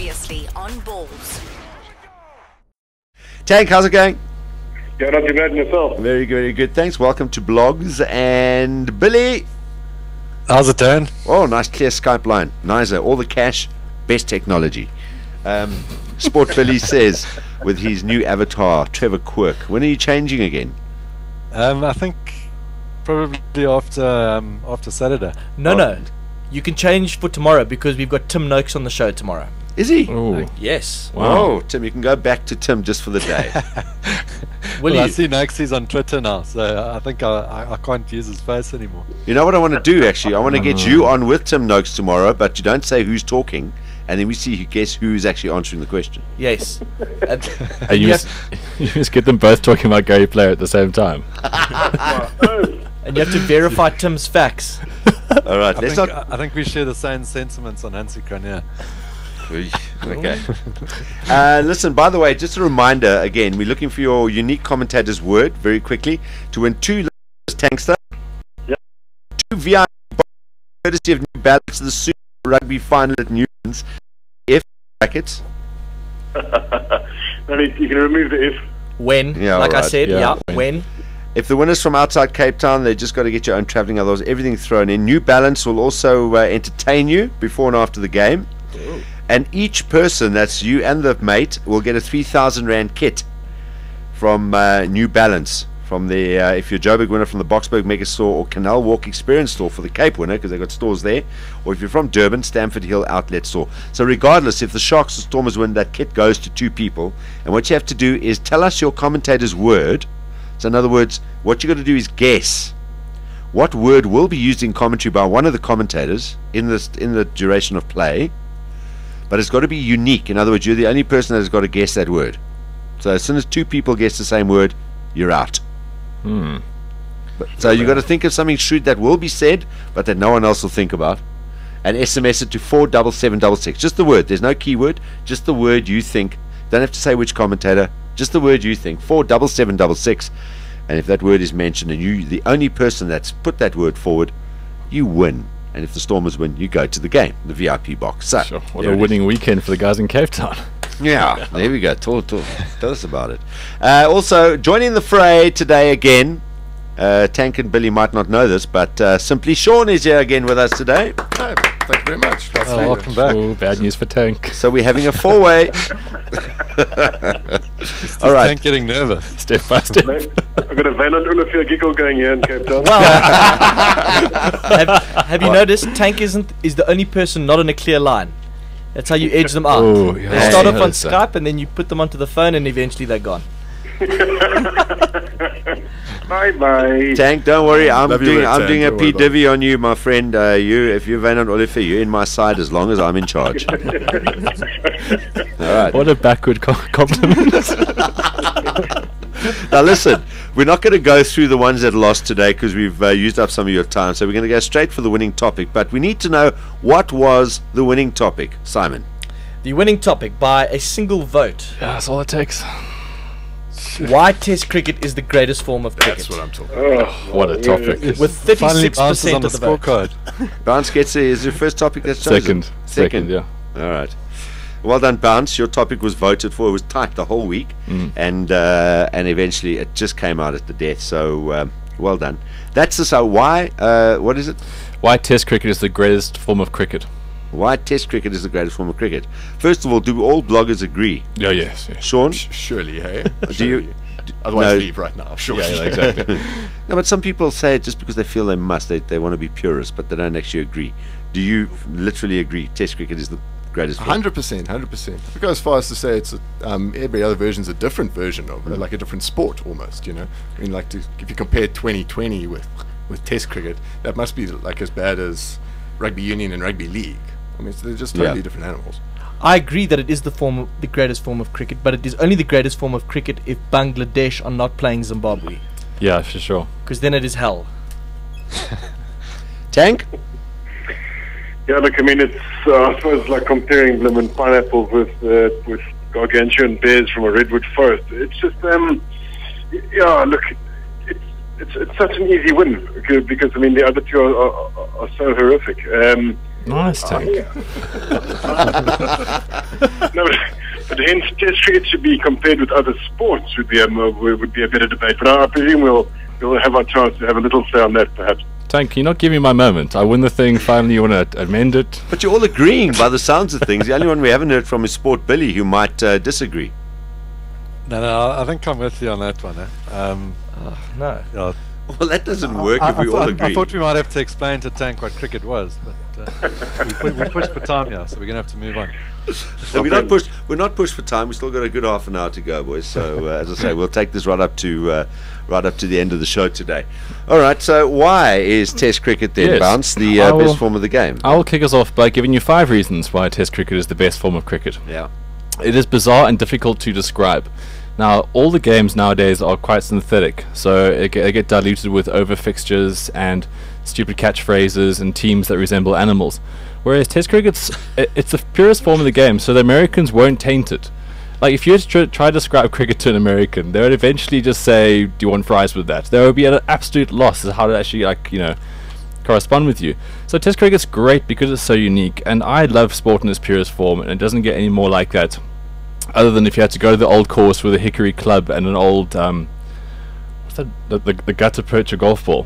Previously on Blogz. Tank, how's it going? Yeah, not too bad in yourself. Very good, very good. Thanks. Welcome to Blogz. And Billy. How's it doing? Oh, nice clear Skype line. Nicer. All the cash, best technology. Sport Billy says with his new avatar, Trevor Quirk. When are you changing again? I think probably after Saturday. No. You can change for tomorrow because we've got Tim Noakes on the show tomorrow. Is he? Oh, Yes. Wow. Tim, you can go back to Tim just for the day. Will well, I you? see Noakes on Twitter now, so I think I can't use his face anymore. You know what I want to do, actually? I want to get you on with Tim Noakes tomorrow, but you don't say who's talking, and then we see guess who's actually answering the question. Yes. And You just get them both talking about Gary Player at the same time. and you have to verify Tim's facts. All right, I think we share the same sentiments on Ansikron, yeah. Okay. Listen, by the way, just a reminder again, we're looking for your unique commentator's word very quickly to win 2 Tankster, Yep. 2 VIP courtesy of New Balance, the Super Rugby final at Newlands. If brackets. No, you can remove the if. When, Yeah, like I right. said, Yeah, when. If the winner's from outside Cape Town, they just got to get your own travelling, otherwise everything thrown in. New Balance will also entertain you before and after the game. Ooh. And each person, that's you and the mate, will get a 3,000 Rand kit from New Balance. From the, if you're Joburg winner, from the Boksburg Mega Store or Canal Walk Experience Store for the Cape winner, because they've got stores there. Or if you're from Durban, Stamford Hill Outlet Store. So regardless, if the Sharks or Stormers win, that kit goes to 2 people. And what you have to do is tell us your commentator's word. So in other words, what you got to do is guess what word will be used in commentary by one of the commentators in the duration of play. But it's got to be unique. In other words, you're the only person that's got to guess that word. So as soon as 2 people guess the same word, you're out. So you got to think of something shrewd that will be said, but that no one else will think about, and SMS it to 47766. Just the word. There's no keyword. Just the word you think. Don't have to say which commentator. Just the word you think. 47766. And if that word is mentioned, and you the only person that's put that word forward, you win. And if the Stormers win, you go to the game, the VIP box. So, Sure. What a winning weekend for the guys in Cape Town. yeah, there we go. Tell us about it. Also, joining the fray today again, Tank and Billy might not know this, but Simply Sean is here again with us today. Hi, thank you very much. Welcome back. Oh, bad news for Tank. So we're having a 4-way. All right. Tank getting nervous. Step by step. I've got a Valent Olivia giggle going here in Cape Town. Have you noticed Tank is the only person not on a clear line? That's how you edge them out. Oh, yeah. They start off on Noticed that. Skype and then you put them onto the phone and eventually they're gone. Bye. Tank, don't worry. I'm Love you, doing Red I'm Tank, doing a don't worry P divvy on you, my friend. If you're Van Oliver, you're in my side as long as I'm in charge. All right. What a backward compliment. Now listen, we're not going to go through the ones that lost today because we've used up some of your time. So we're going to go straight for the winning topic. But we need to know, what was the winning topic, Simon? The winning topic by a single vote. Yeah, that's all it takes. Why Test cricket is the greatest form of cricket. That's what I'm talking about. What a topic. With Finally bounces 36% on the of the vote. scorecard. Bounce gets is your first topic that's chosen. Second, yeah. All right. Well done, Bounce. Your topic was voted for. It was tight the whole week, and eventually it just came out at the death. So well done. That's the so why. What is it? Why Test cricket is the greatest form of cricket. Why Test cricket is the greatest form of cricket? First of all, do all bloggers agree? Yeah, yes. Sean, Surely, hey? do you? Otherwise, no. leave right now. Sure. Yeah, exactly. No, but some people say it just because they feel they must. They want to be purists, but they don't actually agree. Do you literally agree? Test cricket is the greatest form? 100%. I go as far as to say it's every other version's a different version of it, like a different sport almost. You know, I mean, like if you compare 2020 with Test cricket, that must be like as bad as rugby union and rugby league. I mean, they're just totally different animals. I agree that it is the greatest form of cricket, but it is only the greatest form of cricket if Bangladesh are not playing Zimbabwe, Yeah, for sure. because then it is hell. Tank? Yeah, look, I mean, it's I suppose like comparing lemon pineapples with gargantuan bears from a redwood forest. It's just yeah, look, it's such an easy win because I mean the other two are so horrific. Nice, Tank. No, but hence Test cricket should be compared with other sports would be a better debate. But I presume we'll have our chance to have a little say on that, perhaps. Tank, can you not give me my moment? I win the thing, finally you want to amend it? But you're all agreeing by the sounds of things. The only one we haven't heard from is Sport Billy, who might disagree. No, I think I'm with you on that one. No. Yeah, Well, that doesn't work if we all agree. I thought we might have to explain to Tank what cricket was, but we pushed for time here, so we're going to have to move on. So we're not pushed for time. We've still got a good half an hour to go, boys. So as I say, we'll take this right up to the end of the show today. All right. So why is Test cricket then, Yes. Bounce, the best form of the game? I will kick us off by giving you 5 reasons why Test cricket is the best form of cricket. Yeah. It is bizarre and difficult to describe. Now, all the games nowadays are quite synthetic, so they get diluted with over fixtures and stupid catchphrases and teams that resemble animals. Whereas Test cricket's it's the purest form of the game, so the Americans won't taint it. Like, if you were to try to describe cricket to an American, they would eventually just say, "Do you want fries with that?" They would be at an absolute loss as to how to actually, correspond with you. So Test cricket's great because it's so unique, and I love sport in its purest form, and it doesn't get any more like that. Other than if you had to go to the old course with a hickory club and an old what's that, the gutter perch golf ball.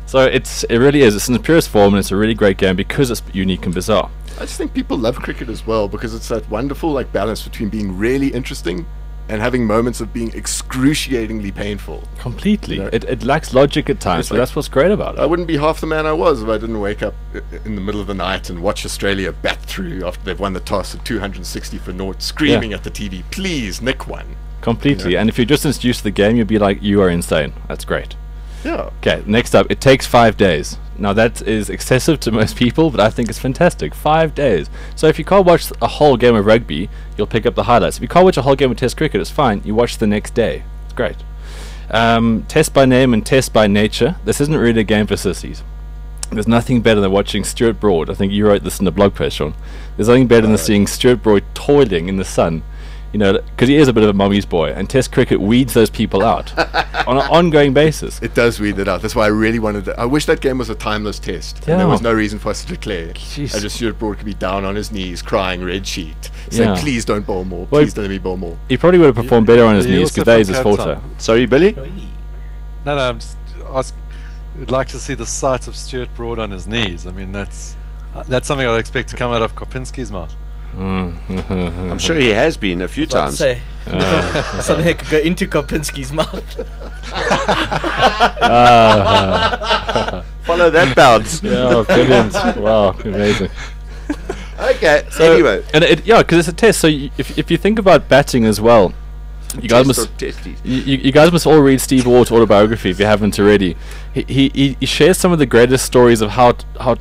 So it really is. It's in the purest form, and it's a really great game because it's unique and bizarre. I just think people love cricket as well because it's that wonderful balance between being really interesting and having moments of being excruciatingly painful. Completely. You know? It lacks logic at times, It's but like- that's what's great about I it. wouldn't be half the man I was if I didn't wake up in the middle of the night and watch Australia bat through after they've won the toss at 260 for naught, screaming at the TV, "Please, nick one." Completely. You know? And if you're just introduced to the game, you'll be like, "You are insane." That's great. Yeah. Okay, next up, it takes 5 days. Now that is excessive to most people, but I think it's fantastic. 5 days. So if you can't watch a whole game of rugby, you'll pick up the highlights. If you can't watch a whole game of Test cricket, it's fine. You watch the next day. It's great. Test by name and Test by nature. This isn't really a game for sissies. There's nothing better than watching Stuart Broad. I think you wrote this in the blog post, Sean. There's nothing better than seeing Stuart Broad toiling in the sun. You know, because he is a bit of a mummy's boy, and Test cricket weeds those people out on an ongoing basis. It does weed it out. That's why I really wanted to. I wish that game was a timeless test. And there Yeah. was no reason for us to declare. Jeez. I just Stuart Broad could be down on his knees, crying red sheet, saying, Yeah. "Please don't bowl more. Well, Please don't let me bowl more." He probably would have performed better on his He knees also because that is his had forte. some. Sorry, Billy. No, I'm just I'd like to see the sight of Stuart Broad on his knees. I mean, that's something I'd expect to come out of Kopinski's mouth. I'm sure he has been a few times. Say, something that could go into Kopinski's mouth. Follow that, Bounce. Yeah, brilliant. Wow, amazing. Okay. So, anyway, and because it's a test. So if you think about batting as well, you guys Test must or testes? you guys must all read Steve Ward's autobiography if you haven't already. He shares some of the greatest stories of how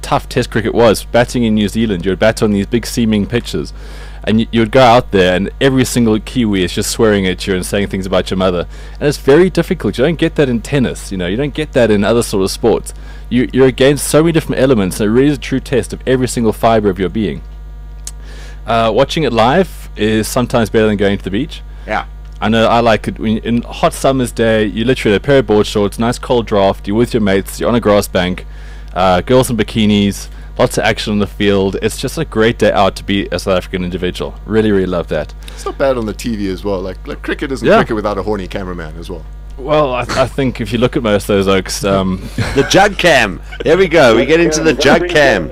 tough Test cricket was. Batting in New Zealand, you would bat on these big seaming pitches, and you would go out there, and every single Kiwi is just swearing at you and saying things about your mother, and it's very difficult. You don't get that in tennis. You don't get that in other sort of sports. You're against so many different elements, and it really is a true test of every single fibre of your being. Watching it live is sometimes better than going to the beach. Yeah. I know I like it when in a hot summer's day, you literally have a pair of board shorts, nice cold draft, you're with your mates, you're on a grass bank, girls in bikinis, lots of action on the field. It's just a great day out to be a South African individual. Really, really love that. It's not bad on the TV as well. Like cricket isn't Yeah. cricket without a horny cameraman as well. Well, I think if you look at most of those oaks, The jug cam. There we go. We get into the jug cam.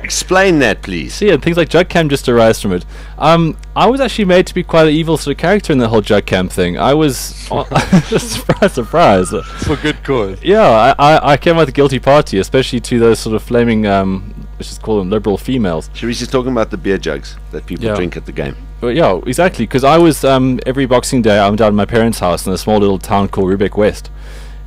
Explain that, please. see, and things like Jug Cam just arise from it. I was actually made to be quite an evil sort of character in the whole Jug Cam thing. I was surprise. It's for good cause. Yeah, I came out the guilty party, especially to those sort of flaming, let's just call them liberal females. Sharice talking about the beer jugs that people Yeah. drink at the game. But yeah, exactly. Because I was every Boxing Day, I'm down at my parents' house in a small little town called Riebeek West,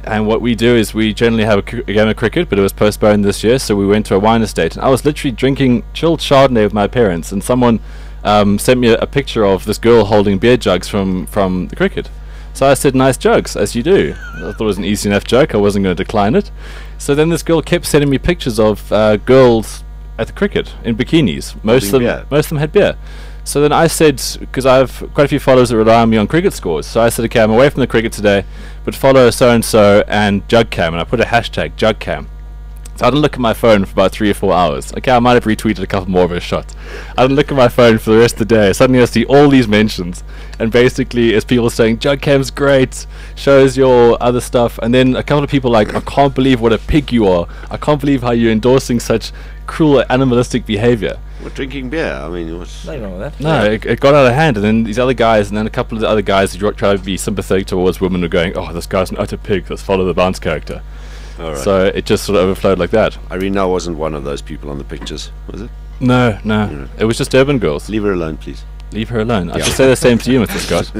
and what we do is we generally have a game of cricket, but it was postponed this year, so we went to a wine estate, and I was literally drinking chilled Chardonnay with my parents, and someone sent me a picture of this girl holding beer jugs from the cricket. So I said, "Nice jugs," as you do. I thought it was an easy enough joke. I wasn't going to decline it. So then this girl kept sending me pictures of girls at the cricket in bikinis. Most Holding beer. of them had beer. So then I said, because I have quite a few followers that rely on me on cricket scores, so I said, okay, I'm away from the cricket today, but follow so-and-so and JugCam, and I put a hashtag, JugCam. So I didn't look at my phone for about 3 or 4 hours. Okay, I might have retweeted a couple more of his shots. I didn't look at my phone for the rest of the day. Suddenly I see all these mentions, and basically it's people saying, Jugcam's great, shows your other stuff, and then a couple of people like, I can't believe what a pig you are. I can't believe how you're endorsing such cruel animalistic behavior. We're drinking beer. I mean, Nothing wrong with that. No, it got out of hand, and then these other guys, and then a couple of the other guys who try to be sympathetic towards women were going, oh, this guy's an utter pig, let's follow the bounce character. all right. So it just sort of overflowed like that. Irina wasn't one of those people on the pictures, was it? No, it was just urban girls. Leave her alone, please. Leave her alone. I should say the same to you, Mr. Scott.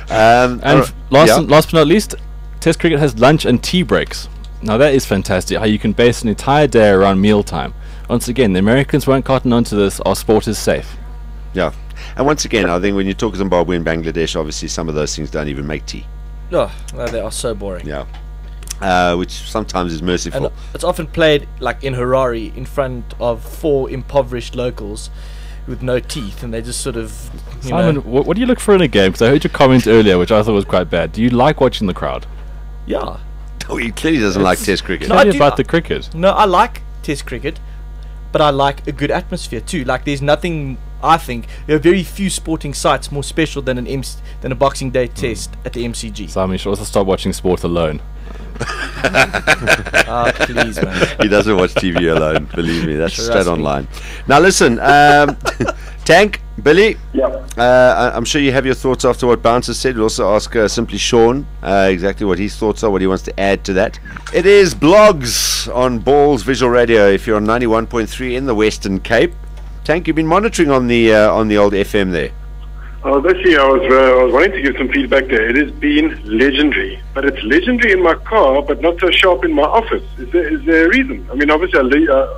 And Last but not least, Test cricket has lunch and tea breaks. Now that is fantastic, how you can base an entire day around mealtime. Once again, the Americans won't cotton onto this, our sport is safe. Yeah. And once again, I think when you talk Zimbabwe and Bangladesh, obviously some of those things don't even make tea. Oh, no, they are so boring. Yeah. Which sometimes is merciful. And it's often played like in Harare in front of 4 impoverished locals with no teeth, and they just sort of, you Simon, know. what do you look for in a game? Because I heard your comment earlier, which I thought was quite bad. Do you like watching the crowd? Yeah. Oh, he clearly doesn't like Test cricket. No, Tell I me do- about the cricket. No, I like Test cricket, but I like a good atmosphere too. Like, there's nothing. I think there are very few sporting sites more special than than a Boxing Day Test at the MCG. Simon, you should also stop watching sport alone. Please, man. He doesn't watch TV alone, believe me. That's Trust straight me. online. Now listen, Tank, Billy, Yeah. I'm sure you have your thoughts after what Bouncer said. We'll also ask simply Sean exactly what his thoughts are, what he wants to add to that. It is Blogz on Balls Visual Radio if you're on 91.3 in the Western Cape. Tank, you've been monitoring on the old FM there. This year I was wanting to give some feedback there. It has been legendary, but it's legendary in my car, but not so sharp in my office. Is there a reason? I mean, obviously I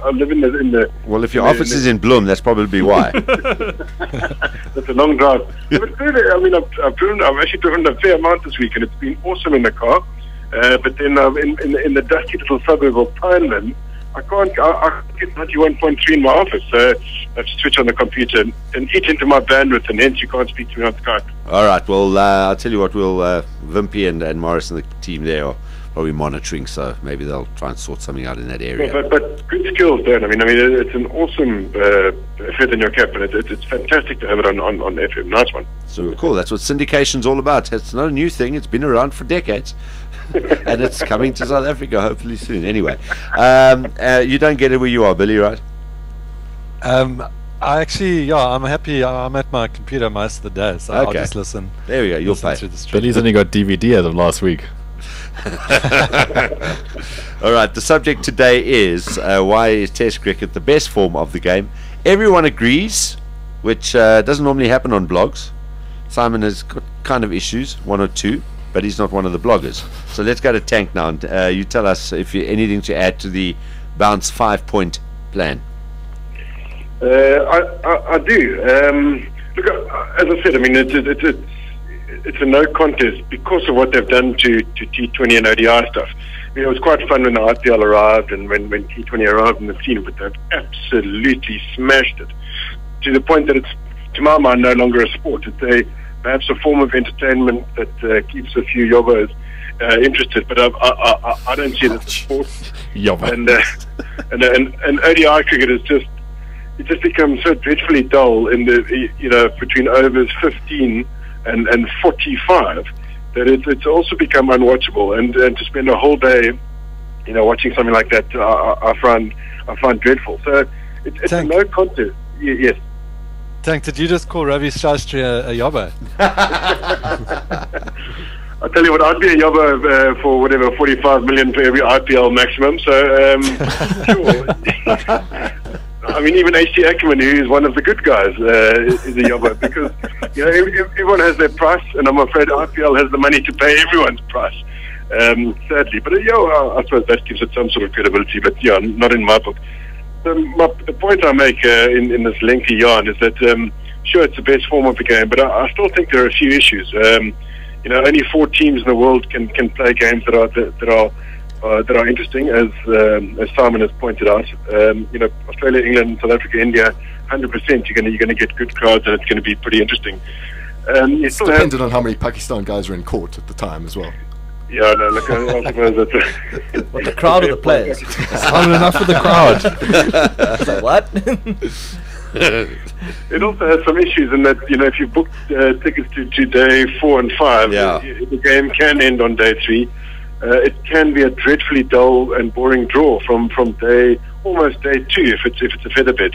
live in the. Well, if your office is in Bloom, that's probably why. That's a long drive. But really, I mean, I've actually driven a fair amount this week, and it's been awesome in the car. But then in the dusty little suburb of Pineland, I can't get 91.3 in my office, so I have to switch on the computer and eat into my bandwidth, and hence you can't speak to me on Skype. All right, well, I'll tell you what, we'll Vimpy and Morris and the team there are probably monitoring, so maybe they'll try and sort something out in that area. But good skills, Dan. I mean, it's an awesome feather in your cap, and it's fantastic to have it on FM. Nice one. So cool, that's what syndication's all about. It's not a new thing, it's been around for decades. And it's coming to South Africa hopefully soon. Anyway, you don't get it where you are, Billy, right? I actually, I'm happy. I'm at my computer most of the day, so I'll Okay. just listen. There we go, you'll listen pay. through the stream. Billy's only got DVD as of last week. All right, the subject today is why is Test cricket the best form of the game? Everyone agrees, which doesn't normally happen on blogs. Simon has got kind of issues, 1 or 2, but he's not one of the bloggers. So let's go to Tank now, and you tell us if you anything to add to the Bounce 5-point plan. I do. Look, as I said, I mean, it's a no contest because of what they've done to T20 and ODI stuff. I mean, it was quite fun when the IPL arrived and when T20 arrived in the scene, but they've absolutely smashed it to the point that it's, to my mind, no longer a sport. It's perhaps a form of entertainment that keeps a few yobbos interested, but I don't see it as a sport. Yobba. And ODI cricket is just become so dreadfully dull in the between overs 15 and 45 that it's also become unwatchable, and to spend a whole day watching something like that I find dreadful. So it's a no contest. Yes. Tank, did you just call Ravi Shastri a yobbo? I'll tell you what, I'd be a yobbo for whatever 45 million for every IPL maximum. So sure. I mean, even H.T. Ackerman, who is one of the good guys, is a yobbo because everyone has their price, and I'm afraid IPL has the money to pay everyone's price. Sadly, but I suppose that gives it some sort of credibility. But yeah, not in my book. The point I make in this lengthy yarn is that sure, it's the best form of the game, but I still think there are a few issues. Only 4 teams in the world can play games that are interesting, as Simon has pointed out. Australia, England, South Africa, India, 100%. You're going to get good crowds, and it's going to be pretty interesting. It's dependent on how many Pakistan guys are in court at the time as well. Yeah, no, look, I suppose that's What, the crowd or the players? Simon, enough with the crowd. So what? It also has some issues in that, if you book tickets to day 4 and 5, Yeah. the game can end on day 3. It can be a dreadfully dull and boring draw from almost day 2 if it's a feather bed.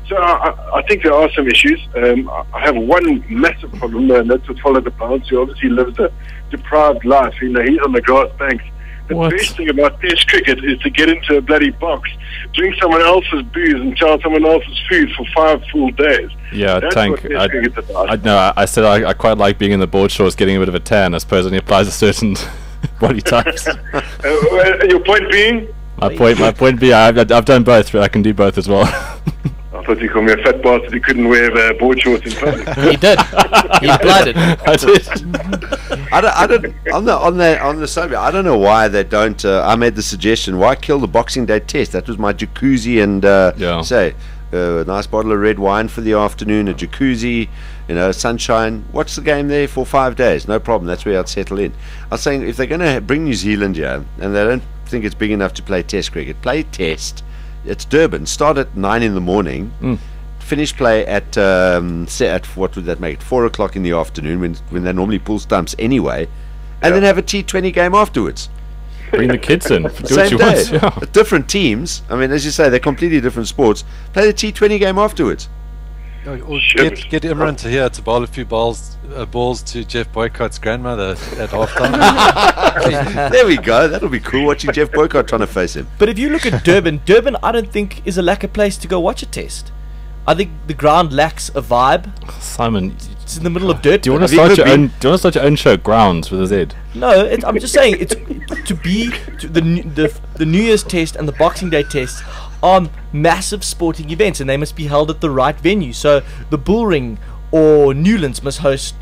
So I think there are some issues. I have one massive problem, and that's with Follow the Bounce, who obviously lives a deprived life. He's on the grass banks. The What? best thing about Test cricket is to get into a bloody box, drink someone else's booze and chow someone else's food for 5 full days. Yeah, That's Tank. what Test cricket's about. I said I quite like being in the board shorts, getting a bit of a tan. I suppose only applies to certain body types. Your point being? My point being, I've done both, but I can do both as well. I thought you called me a fat bastard who couldn't wear board shorts in public. He did. He blooded. I did. I don't on the subject. I don't know why they don't. I made the suggestion. Why kill the Boxing Day test? That was my jacuzzi and say a nice bottle of red wine for the afternoon, a jacuzzi, sunshine. Watch the game there for 5 days. No problem. That's where I'd settle in. I was saying if they're going to bring New Zealand here and they don't think it's big enough to play Test cricket, play Test. It's Durban. Start at 9 in the morning. Finish play at what would that make it? 4 o'clock in the afternoon when they normally pull stumps anyway, and then have a T20 game afterwards. Bring the kids in. Do what Same you day. want. Yeah. Different teams. I mean, as you say, they're completely different sports. Play the T20 game afterwards. Or Shit. get Imran to here to bowl a few balls to Jeff Boycott's grandmother at halftime. There we go. That'll be cool. Watching Jeff Boycott trying to face him. But if you look at Durban, I don't think is a lacquer place to go watch a test. I think the ground lacks a vibe. Simon, It's in the middle of dirt. do you want to Have you start ever your own? Do you want to start your own show, Grounds, with a Z? No, I'm just saying it's the New Year's test and the Boxing Day test are massive sporting events, and they must be held at the right venue. So the Bullring or Newlands must host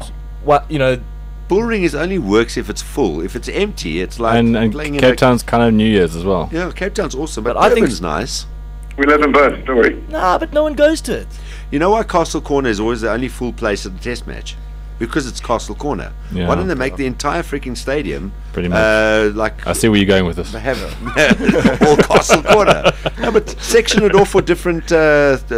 Bullring is only works if it's full. If it's empty, it's like And playing in Cape Town's kind of New Year's as well. Yeah, Cape Town's awesome, but But I think- Durban's nice. We'll have them both, don't worry. Nah, but no one goes to it. You know why Castle Corner is always the only full place at the Test match? Because it's Castle Corner. Yeah. Why don't they make the entire freaking stadium Pretty much. like I see where you're going with this. have all Castle Corner? No, but section it off for different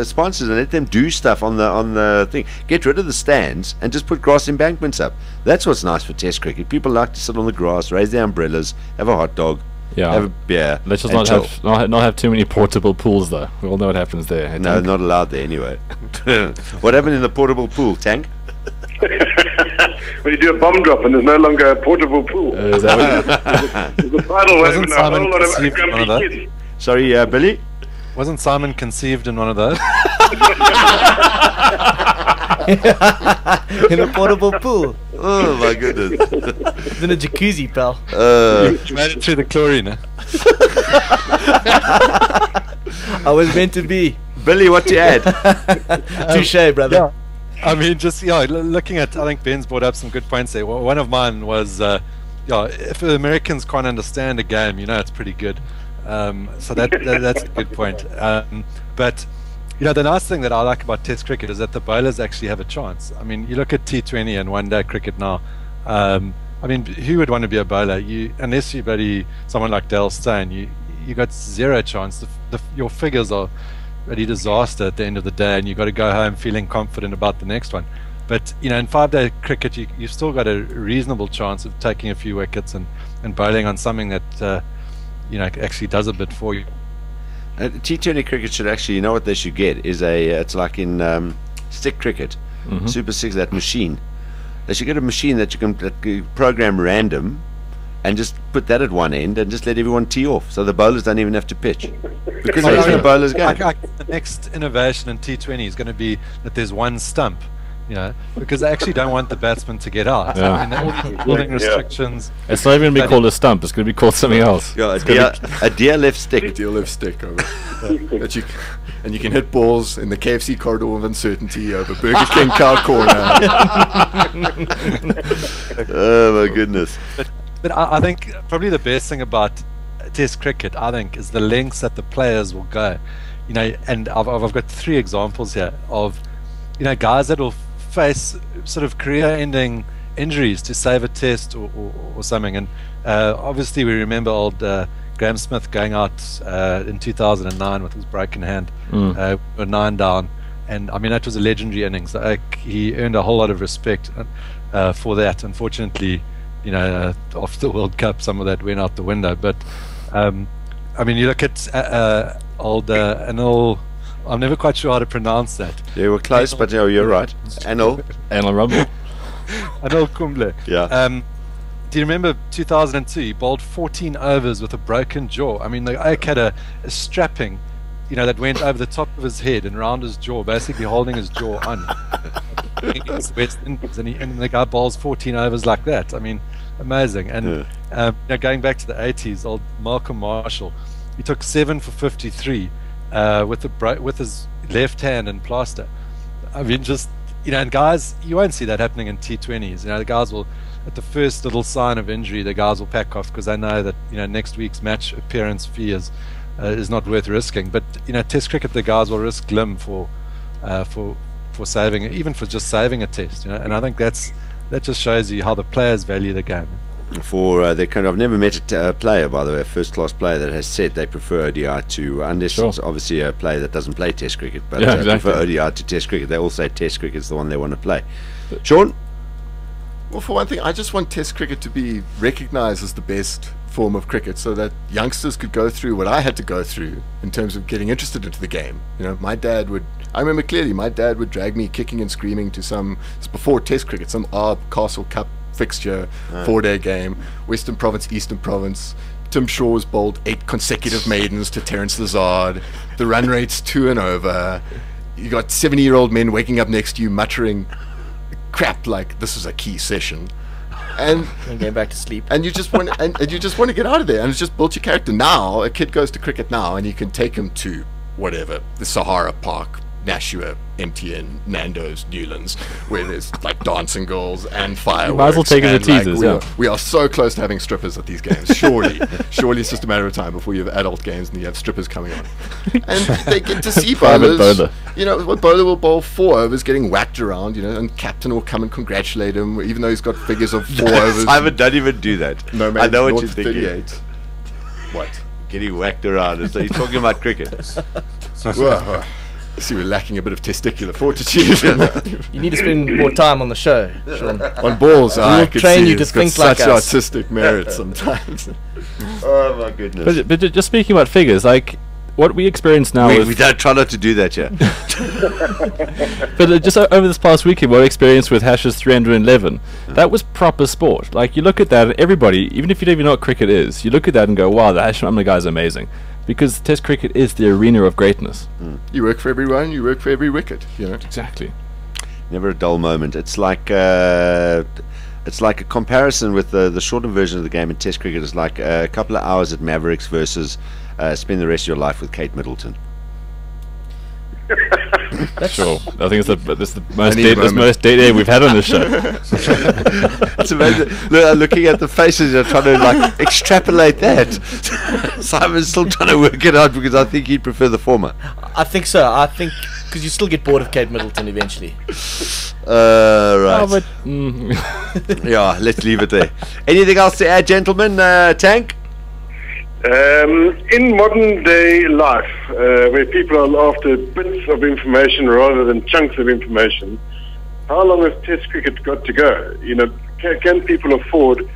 sponsors and let them do stuff on the thing. Get rid of the stands and just put grass embankments up. That's what's nice for Test cricket. People like to sit on the grass, raise their umbrellas, have a hot dog, Yeah. have a beer. Let's just and chill. not have too many portable pools though. We all know what happens there. I No, think. not allowed there anyway. What happened in the portable pool, Tank? When you do a bomb drop and there's no longer a portable pool. Is that what There's a tidal wave Wasn't and a Simon whole lot of conceived one of grumpy those? kids. Sorry, Billy? Wasn't Simon conceived in one of those? In a portable pool. Oh my goodness. It's in a jacuzzi, pal. You made it through the chlorine. Eh? I was meant to be. Billy, what to add? Touche, brother. I mean, just looking at, I think Ben's brought up some good points there. One of mine was, if Americans can't understand a game, it's pretty good. So that's a good point. But the nice thing that I like about Test cricket is that the bowlers actually have a chance. I mean, you look at T20 and one-day cricket now. I mean, who would want to be a bowler? Unless you're bloody someone like Dale Steyn, you got zero chance. Your figures are really disaster at the end of the day, and you've got to go home feeling confident about the next one. But in 5-day cricket, you've still got a reasonable chance of taking a few wickets and bowling on something that actually does a bit for you. T20 cricket should actually, what they should get is it's like in stick cricket, Super 6, that machine. They should get a machine that you can program random and just put that at one end and just let everyone tee off, so the bowlers don't even have to pitch. Because it's a bowler's game. The next innovation in T20 is going to be that there's one stump, because they actually don't want the batsman to get out. Yeah. I mean, all these building restrictions. It's not even going to be called a stump. It's going to be called something else. Yeah, a deer left stick. Deal left stick over. And you can hit balls in the KFC corridor of uncertainty over Burger King car corner. Oh my goodness. But I think probably the best thing about Test cricket, I think, is the lengths that the players will go. And I've got 3 examples here of, guys that will face sort of career-ending injuries to save a test or something. And obviously we remember old Graham Smith going out in 2009 with his broken hand, 9 down. And I mean, that was a legendary innings. He earned a whole lot of respect for that. Unfortunately, you know, after the World Cup, some of that went out the window. But I mean, you look at old Anil. I'm never quite sure how to pronounce that. You were close, but you're right. Anil Rumble. Anil Kumble. Yeah. Do you remember 2002? He bowled 14 overs with a broken jaw. I mean, the Oak had a strapping, you know, that went over the top of his head and round his jaw, basically holding his jaw on. Against West Indies, and the guy bowls 14 overs like that. I mean, amazing. And you know, going back to the 80s, old Malcolm Marshall, he took 7 for 53 with his left hand in plaster. I mean, just, you know, and guys, you won't see that happening in T20s. You know, the guys will, at the first little sign of injury, the guys will pack off because they know that, you know, next week's match appearance fee is not worth risking. But, you know, Test cricket, the guys will risk limb for saving, even for just saving a test, you know. And I think that just shows you how the players value the game. For their kind of, I've never met a player, by the way, a first-class player that has said they prefer ODI to, unless it's obviously a player that doesn't play Test cricket, but prefer ODI to Test cricket. They all say Test cricket is the one they want to play. Sean? Well, for one thing, I just want Test cricket to be recognised as the best form of cricket, so that youngsters could go through what I had to go through in terms of getting interested into the game. You know, I remember clearly, my dad would drag me kicking and screaming to before Test cricket, some Castle Cup fixture, 4-day game, Western Province, Eastern Province. Tim Shaw's bowled 8 consecutive maidens to Terence Lazard. The run rate's 2 and over. You got 70-year-old men waking up next to you muttering crap like this is a key session. And going back to sleep. And you just want and you just want to get out of there, and it's just built your character. Now a kid goes to cricket now, and you can take him to whatever, the Sahara Park, Nashua, MTN, Nando's, Newlands, where there's like dancing girls and fireworks. You might as well take it as teasers. We are so close to having strippers at these games. Surely it's just a matter of time before you have adult games and you have strippers coming on. And they get to see bowlers. You know, what bowler will bowl 4 overs getting whacked around, you know, and captain will come and congratulate him, even though he's got figures of 4 overs. Simon, don't even do that. No, man, I know what you're thinking. 38. What? Getting whacked around. So he's talking about cricket. Well, see, we're lacking a bit of testicular fortitude. You need to spend more time on the show, Sean. On balls, I could train see you to it's think got like such us. artistic merit sometimes. Oh my goodness! But just speaking about figures, like what we experience now, we don't try not to do that here. But just over this past weekend, what we experienced with Hash's 311, that was proper sport. Like you look at that, and everybody, even if you don't even know what cricket is, you look at that and go, "Wow, the Hash guy is amazing." Because Test cricket is the arena of greatness. You work for everyone, you work for every wicket, you know. Exactly. Never a dull moment. It's like a comparison with the shorter version of the game in Test cricket. Is like a couple of hours at Mavericks versus spend the rest of your life with Kate Middleton. Sure. I think it's the most date we've had on this show. It's amazing. Looking at the faces, you're trying to like extrapolate that. Simon's still trying to work it out because I think he'd prefer the former. I think so. I think because you still get bored of Kate Middleton eventually. Right. Oh, but, Yeah, let's leave it there. Anything else to add, gentlemen? Tank? In modern day life, where people are after bits of information rather than chunks of information, how long has Test cricket got to go? You know, can people afford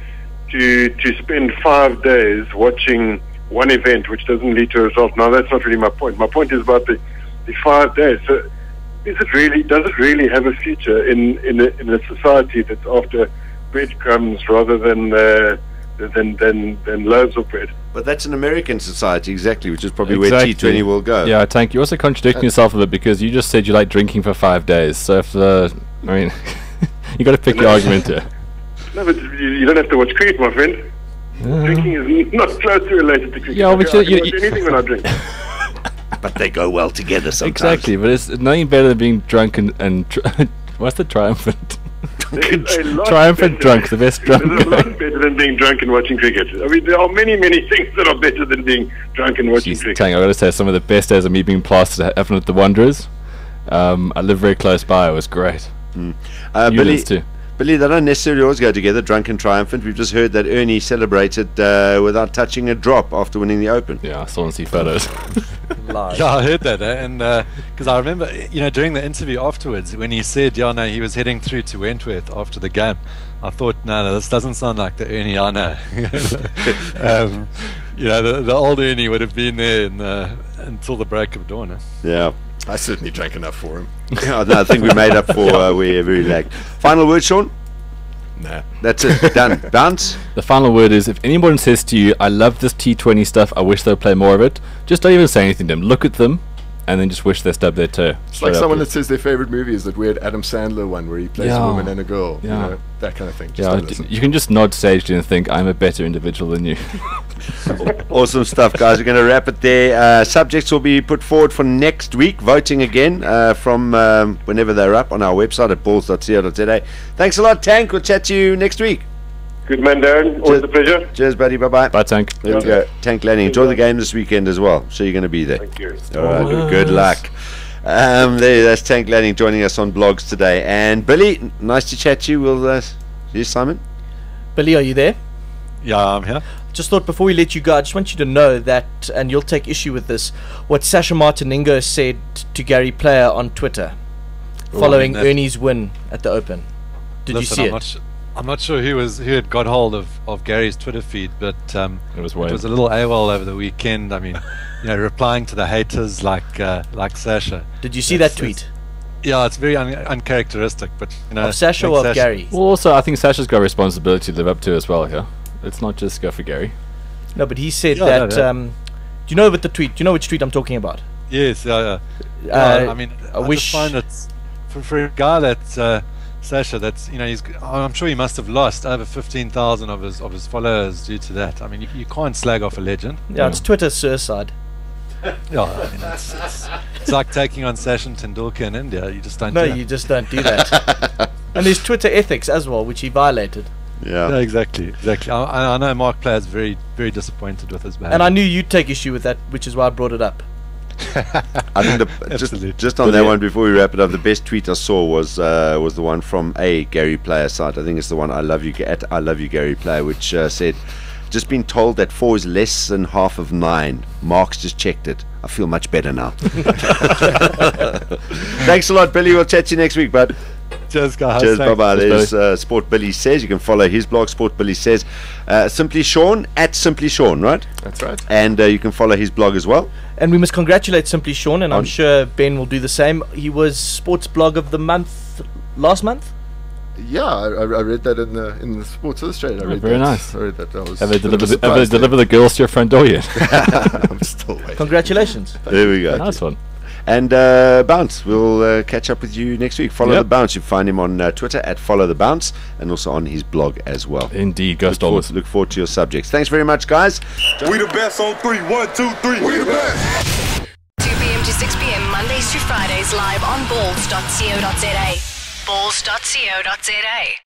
to spend 5 days watching one event which doesn't lead to a result? Now, that's not really my point. My point is about the 5 days. So, does it really have a future in a society that's after breadcrumbs rather than loaves of bread? But that's an American society, exactly, which is probably where T20 will go. Yeah, Tank, you're also contradicting yourself a bit because you just said you like drinking for 5 days. So if you got to pick your argument here. No, but you don't have to watch cricket, my friend. Drinking is not closely related to cricket. Yeah, but I can watch anything when I drink. But they go well together sometimes. Exactly, but it's nothing better than being drunk and what's the triumphant? Triumphant drunk, the best drunk. It's a lot better than being drunk and watching cricket. I mean, there are many, many things that are better than being drunk and watching cricket. Tang, I've got to say, some of the best days of me being plastered happened at the Wanderers. I live very close by. It was great. Billy, Billy, they don't necessarily always go together, drunk and triumphant. We've just heard that Ernie celebrated without touching a drop after winning the Open. Yeah, I still want to see photos. Live. Yeah, I heard that, and because I remember, during the interview afterwards, when he said, no, he was heading through to Wentworth after the game, I thought, no, this doesn't sound like the Ernie I know. The old Ernie would have been there until the break of dawn. Yeah. I certainly drank enough for him. No, I think we made up for wherever we lagged. Final word, Sean? Nah. That's it. Done. Bounce? The final word is, if anyone says to you, I love this T20 stuff, I wish they'd play more of it, just don't even say anything to them. Look at them, and then just wish they stubbed their toe. It's like someone that says their favorite movie is that weird Adam Sandler one where he plays a woman and a girl. Yeah. That kind of thing. Just Yeah, don't listen. you can just nod sagely and think, I'm a better individual than you. Awesome stuff, guys. We're going to wrap it there. Subjects will be put forward for next week, voting again from whenever they're up on our website at balls.co.za. Thanks a lot, Tank. We'll chat to you next week. Good man, Darren. Always a pleasure. Cheers, buddy. Bye-bye. Bye, Tank. There we go. Tank Lanning. Enjoy the game this weekend as well. Sure you're going to be there. Thank you. All right. Good luck. That's Tank Lanning joining us on Blogz today. And Billy, nice to chat to you. We'll see you, Simon. Billy, are you there? Yeah, I'm here. Just thought before we let you go, I just want you to know that, and you'll take issue with this, what Sasha Martiningo said to Gary Player on Twitter following Ernie's win at the Open. Did you see it? I'm not sure who had got hold of Gary's Twitter feed, but It was it was a little AWOL over the weekend. I mean, replying to the haters like Sasha. Did you see that tweet? Yeah, it's very uncharacteristic, but Of Sasha or of Gary? Well, also, I think Sasha's got a responsibility to live up to as well here. Let's not just go for Gary. No, but he said that. Do you know what the tweet? Do you know which tweet I'm talking about? Yes, yeah. I mean, I wish just find it for a guy that Sasha, that's I'm sure he must have lost over 15,000 of his followers due to that. I mean, you can't slag off a legend. Yeah, it's Twitter suicide. Yeah, I mean, it's like taking on Sachin Tendulkar in India. You just don't. No, do that. you just don't do that. And there's Twitter ethics as well, which he violated. Yeah, exactly. I know Mark Player's very, very disappointed with his behavior. And I knew you'd take issue with that, which is why I brought it up. I think just on that one before we wrap it up, the best tweet I saw was the one from a Gary Player site. I think it's the one I love you Gary Player, which said, just been told that 4 is less than half of 9. Mark's just checked it. I feel much better now. Thanks a lot, Billy. We'll chat to you next week, bud. Cheers, guys. Cheers, Thanks. bye-bye. There's Sport Billy Says. You can follow his blog, Sport Billy Says. Simply Sean, at Simply Sean, right? That's right. And you can follow his blog as well. And we must congratulate Simply Sean, and I'm sure Ben will do the same. He was Sports Blog of the Month last month. Yeah, I read that in the Sports Illustrated. Very nice. I read that. I was Have they deliver the girls to your front door yet? I'm still waiting. Congratulations. There we go. Nice one. And Bounce, we'll catch up with you next week. Follow the Bounce. You can find him on Twitter at Follow the Bounce, and also on his blog as well. Indeed, go Stormers. Look forward to your subjects. Thanks very much, guys. We the best on 3. 1, 2, 3. We the best. 2 p.m. to 6 p.m. Mondays to Fridays live on balls.co.za. Balls.co.za.